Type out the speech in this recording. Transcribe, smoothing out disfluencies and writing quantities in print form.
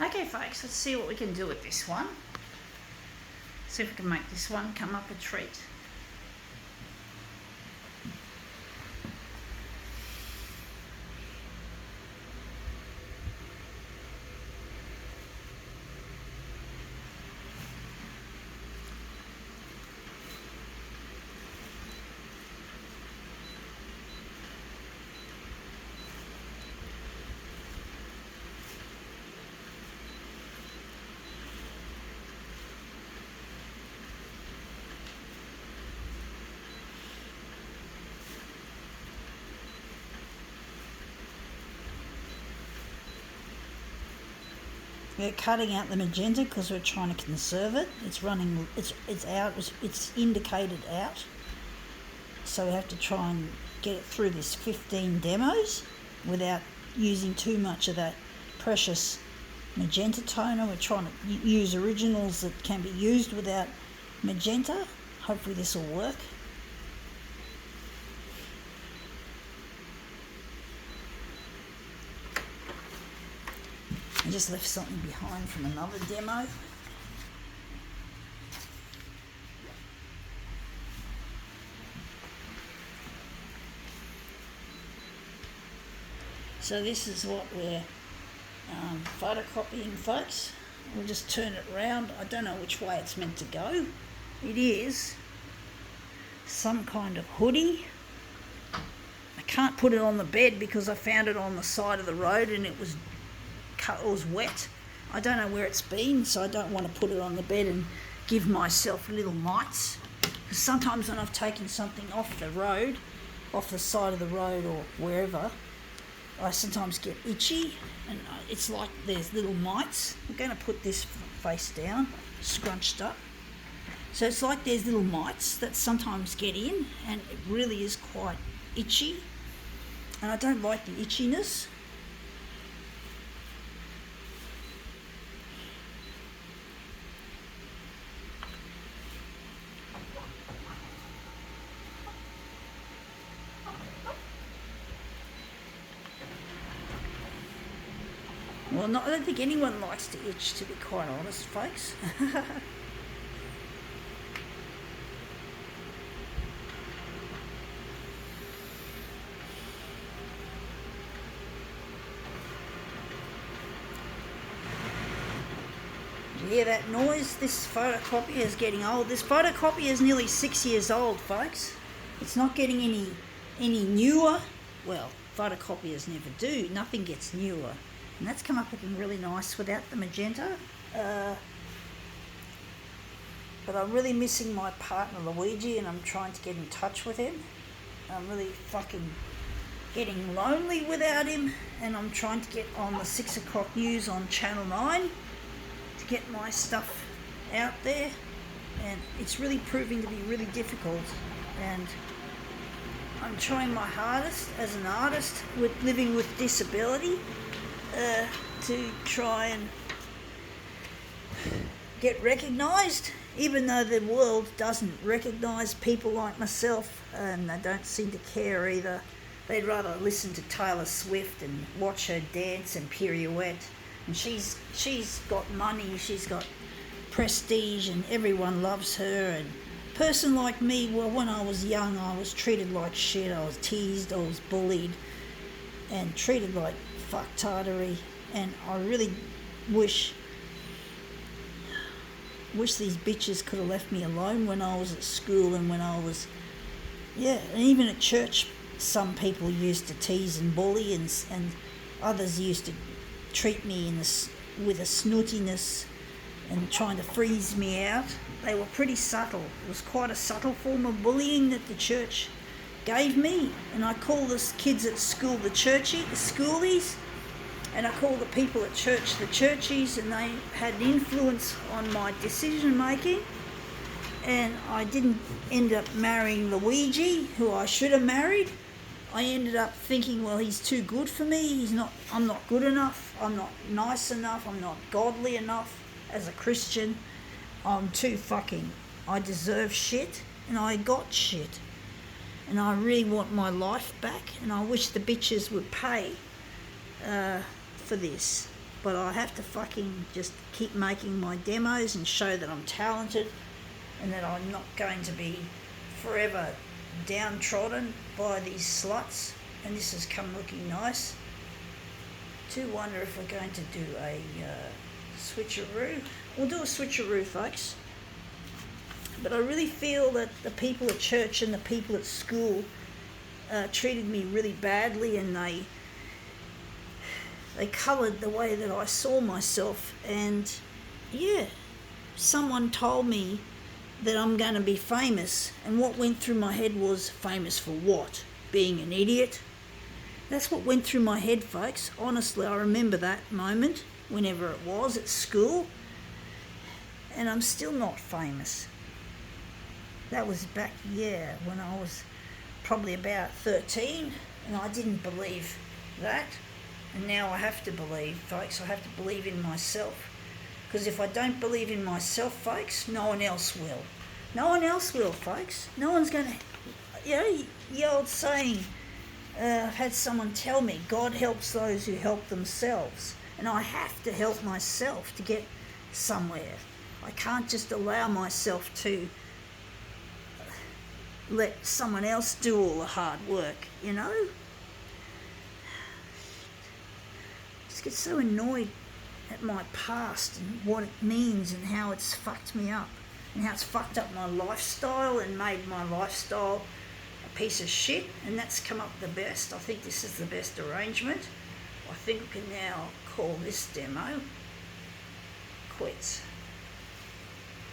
Okay folks, let's see what we can do with this one. See if we can make this one come up a treat. We're cutting out the magenta because we're trying to conserve it. It's running, it's out, it's indicated out. So we have to try and get it through this 15 demos without using too much of that precious magenta toner. We're trying to use originals that can be used without magenta. Hopefully this will work. I just left something behind from another demo. So this is what we're photocopying, folks. We'll just turn it around. I don't know which way it's meant to go. It is some kind of hoodie. I can't put it on the bed because I found it on the side of the road and it was wet. I don't know where it's been, so I don't want to put it on the bed and give myself little mites. Because sometimes when I've taken something off the road, off the side of the road or wherever, I sometimes get itchy and it's like there's little mites. I'm going to put this face down, scrunched up. So it's like there's little mites that sometimes get in and it really is quite itchy. And I don't like the itchiness. Well, I don't think anyone likes to itch, to be quite honest, folks. You hear that noise? This photocopier is getting old. This photocopier is nearly 6 years old, folks. It's not getting any newer. Well, photocopiers never do. Nothing gets newer. And that's come up looking really nice without the magenta. But I'm really missing my partner Luigi and I'm trying to get in touch with him. I'm really fucking getting lonely without him and I'm trying to get on the 6 o'clock news on Channel 9 to get my stuff out there. And it's really proving to be really difficult. And I'm trying my hardest as an artist with living with disability to try and get recognised, even though the world doesn't recognise people like myself and they don't seem to care either. They'd rather listen to Taylor Swift and watch her dance and pirouette. And she's got money, she's got prestige and everyone loves her. And a person like me, well, when I was young I was treated like shit. I was teased, I was bullied and treated like fucktardery, and I really wish these bitches could have left me alone when I was at school and when I was, and even at church some people used to tease and bully and others used to treat me with a snootiness and trying to freeze me out. They were pretty subtle. It was quite a subtle form of bullying that the church gave me, and I call the kids at school the schoolies, and I call the people at church the churchies, and they had an influence on my decision making. And I didn't end up marrying Luigi, who I should have married. I ended up thinking, well, he's too good for me. I'm not good enough. I'm not nice enough. I'm not godly enough as a Christian. I deserve shit, and I got shit. And I really want my life back, and I wish the bitches would pay for this. but I have to fucking just keep making my demos and show that I'm talented and that I'm not going to be forever downtrodden by these sluts. And this has come looking nice. Do wonder if we're going to do a switcheroo. We'll do a switcheroo, folks. But I really feel that the people at church and the people at school treated me really badly, and they coloured the way that I saw myself. And yeah, someone told me that I'm going to be famous, and what went through my head was, famous for what? Being an idiot? That's what went through my head, folks. Honestly, I remember that moment, whenever it was, at school, and I'm still not famous. That was back, when I was probably about 13, and I didn't believe that. And now I have to believe, folks. I have to believe in myself. Because if I don't believe in myself, folks, no one else will. No one else will, folks. No one's going to... the old saying, I've had someone tell me, God helps those who help themselves. And I have to help myself to get somewhere. I can't just allow myself to let someone else do all the hard work, Just get so annoyed at my past and what it means and how it's fucked me up and how it's fucked up my lifestyle and made my lifestyle a piece of shit, and that's come up the best. I think this is the best arrangement. I think we can now call this demo quits.